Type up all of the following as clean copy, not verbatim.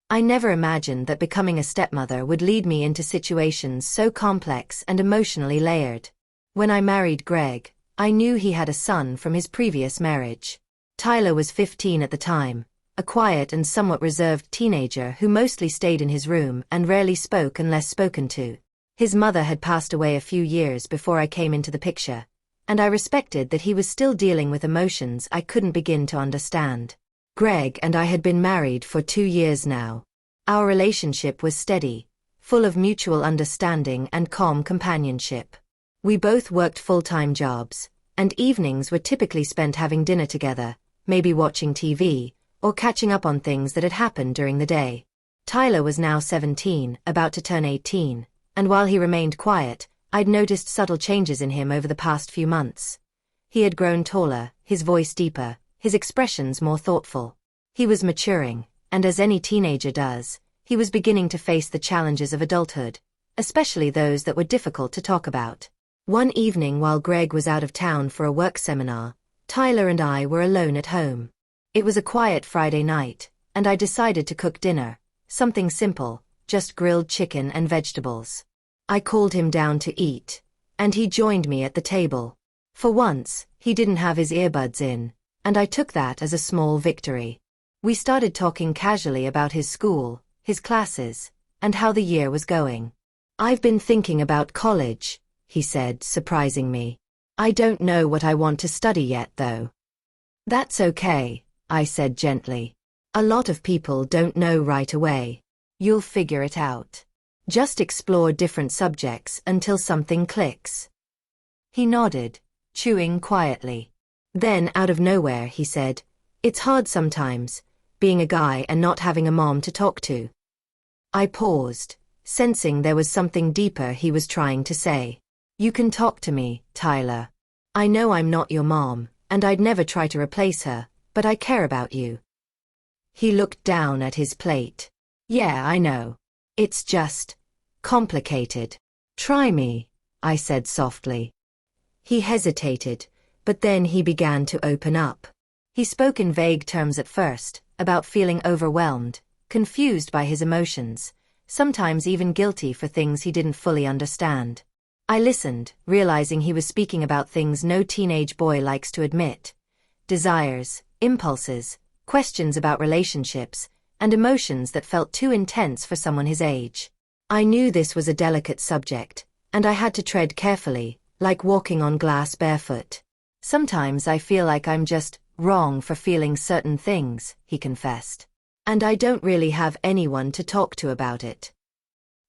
I never imagined that becoming a stepmother would lead me into situations so complex and emotionally layered. When I married Greg, I knew he had a son from his previous marriage. Tyler was 15 at the time, a quiet and somewhat reserved teenager who mostly stayed in his room and rarely spoke unless spoken to. His mother had passed away a few years before I came into the picture, and I respected that he was still dealing with emotions I couldn't begin to understand. Greg and I had been married for 2 years now. Our relationship was steady, full of mutual understanding and calm companionship. We both worked full-time jobs, and evenings were typically spent having dinner together, maybe watching TV, or catching up on things that had happened during the day. Tyler was now 17, about to turn 18, and while he remained quiet, I'd noticed subtle changes in him over the past few months. He had grown taller, his voice deeper, his expressions more thoughtful. He was maturing, and as any teenager does, he was beginning to face the challenges of adulthood, especially those that were difficult to talk about. One evening while Greg was out of town for a work seminar, Tyler and I were alone at home. It was a quiet Friday night, and I decided to cook dinner, something simple, just grilled chicken and vegetables. I called him down to eat, and he joined me at the table. For once, he didn't have his earbuds in, and I took that as a small victory. We started talking casually about his school, his classes, and how the year was going. "I've been thinking about college," he said, surprising me. "I don't know what I want to study yet, though." "That's okay," I said gently. "A lot of people don't know right away. You'll figure it out. Just explore different subjects until something clicks." He nodded, chewing quietly. Then, out of nowhere, he said, "It's hard sometimes, being a guy and not having a mom to talk to." I paused, sensing there was something deeper he was trying to say. "You can talk to me, Tyler. I know I'm not your mom, and I'd never try to replace her, but I care about you." He looked down at his plate. "Yeah, I know. It's just complicated. Try me," I said softly. He hesitated, but then he began to open up. He spoke in vague terms at first, about feeling overwhelmed, confused by his emotions, sometimes even guilty for things he didn't fully understand. I listened, realizing he was speaking about things no teenage boy likes to admit: desires, impulses, questions about relationships, and emotions that felt too intense for someone his age. I knew this was a delicate subject, and I had to tread carefully, like walking on glass barefoot. "Sometimes I feel like I'm just wrong for feeling certain things," he confessed. "And I don't really have anyone to talk to about it."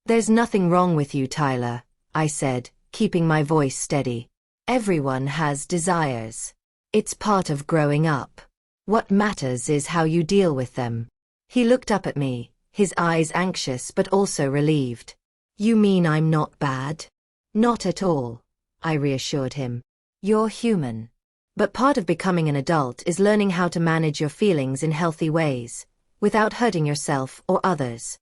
"There's nothing wrong with you, Tyler," I said, keeping my voice steady. "Everyone has desires. It's part of growing up. What matters is how you deal with them." He looked up at me, his eyes anxious but also relieved. "You mean I'm not bad?" "Not at all," I reassured him. "You're human. But part of becoming an adult is learning how to manage your feelings in healthy ways, without hurting yourself or others."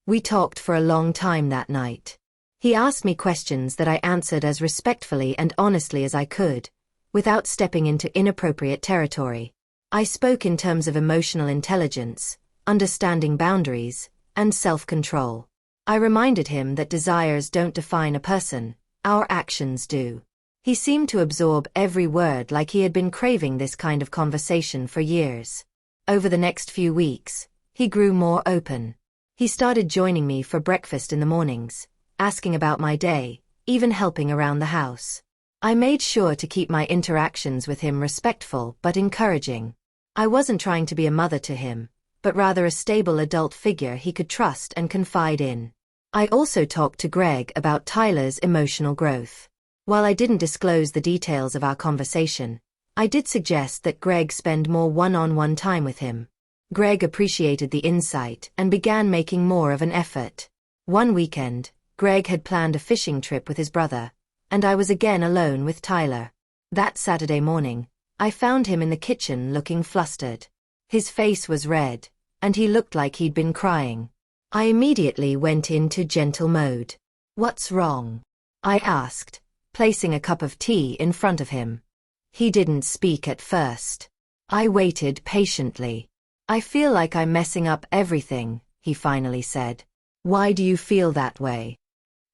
We talked for a long time that night. He asked me questions that I answered as respectfully and honestly as I could, without stepping into inappropriate territory. I spoke in terms of emotional intelligence, understanding boundaries, and self-control. I reminded him that desires don't define a person, our actions do. He seemed to absorb every word like he had been craving this kind of conversation for years. Over the next few weeks, he grew more open. He started joining me for breakfast in the mornings, asking about my day, even helping around the house. I made sure to keep my interactions with him respectful but encouraging. I wasn't trying to be a mother to him, but rather a stable adult figure he could trust and confide in. I also talked to Greg about Tyler's emotional growth. While I didn't disclose the details of our conversation, I did suggest that Greg spend more one-on-one time with him. Greg appreciated the insight and began making more of an effort. One weekend, Greg had planned a fishing trip with his brother, and I was again alone with Tyler. That Saturday morning, I found him in the kitchen looking flustered. His face was red, and he looked like he'd been crying. I immediately went into gentle mode. "What's wrong?" I asked, placing a cup of tea in front of him. He didn't speak at first. I waited patiently. "I feel like I'm messing up everything," he finally said. Why do you feel that way?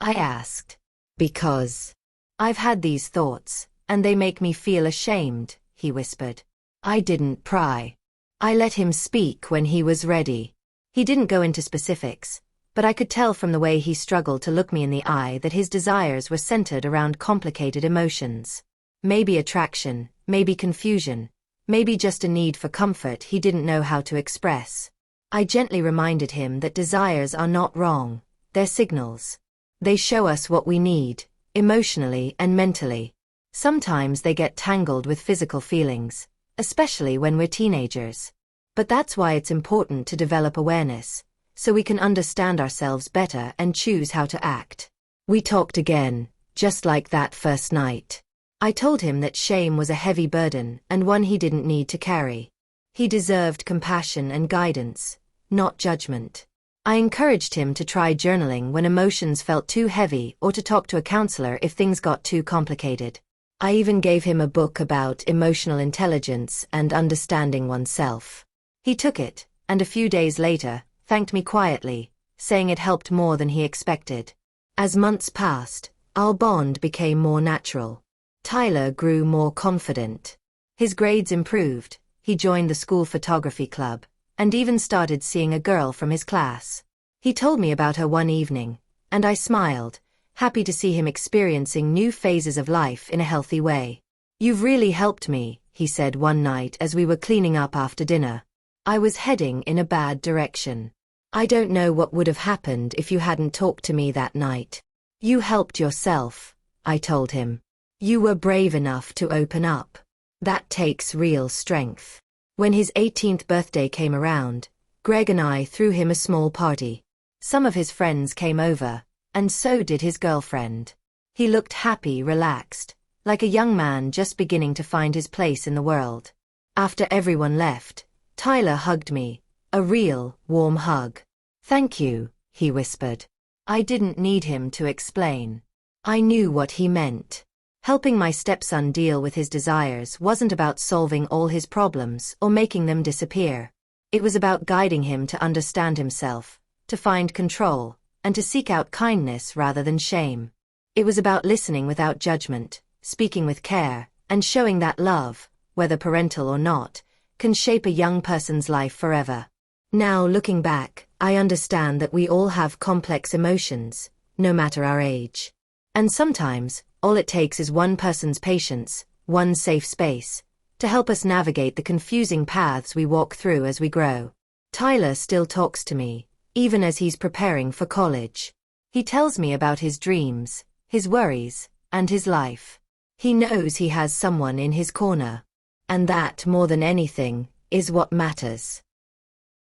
I asked. Because I've had these thoughts, and they make me feel ashamed, he whispered. I didn't pry. I let him speak when he was ready. He didn't go into specifics, but I could tell from the way he struggled to look me in the eye that his desires were centered around complicated emotions. Maybe attraction, maybe confusion, maybe just a need for comfort he didn't know how to express. I gently reminded him that desires are not wrong, they're signals. They show us what we need, emotionally and mentally. Sometimes they get tangled with physical feelings, especially when we're teenagers. But that's why it's important to develop awareness, so we can understand ourselves better and choose how to act. We talked again, just like that first night. I told him that shame was a heavy burden and one he didn't need to carry. He deserved compassion and guidance, not judgment. I encouraged him to try journaling when emotions felt too heavy or to talk to a counselor if things got too complicated. I even gave him a book about emotional intelligence and understanding oneself. He took it, and a few days later, thanked me quietly, saying it helped more than he expected. As months passed, our bond became more natural. Tyler grew more confident. His grades improved, he joined the school photography club, and even started seeing a girl from his class. He told me about her one evening, and I smiled, happy to see him experiencing new phases of life in a healthy way. You've really helped me, he said one night as we were cleaning up after dinner. I was heading in a bad direction. I don't know what would have happened if you hadn't talked to me that night. You helped yourself, I told him. You were brave enough to open up. That takes real strength. When his 18th birthday came around, Greg and I threw him a small party. Some of his friends came over, and so did his girlfriend. He looked happy, relaxed, like a young man just beginning to find his place in the world. After everyone left, Tyler hugged me, a real, warm hug. Thank you, he whispered. I didn't need him to explain. I knew what he meant. Helping my stepson deal with his desires wasn't about solving all his problems or making them disappear. It was about guiding him to understand himself, to find control, and to seek out kindness rather than shame. It was about listening without judgment, speaking with care, and showing that love, whether parental or not, can shape a young person's life forever. Now, looking back, I understand that we all have complex emotions, no matter our age. And sometimes, all it takes is one person's patience, one safe space, to help us navigate the confusing paths we walk through as we grow. Tyler still talks to me, even as he's preparing for college. He tells me about his dreams, his worries, and his life. He knows he has someone in his corner. And that, more than anything, is what matters.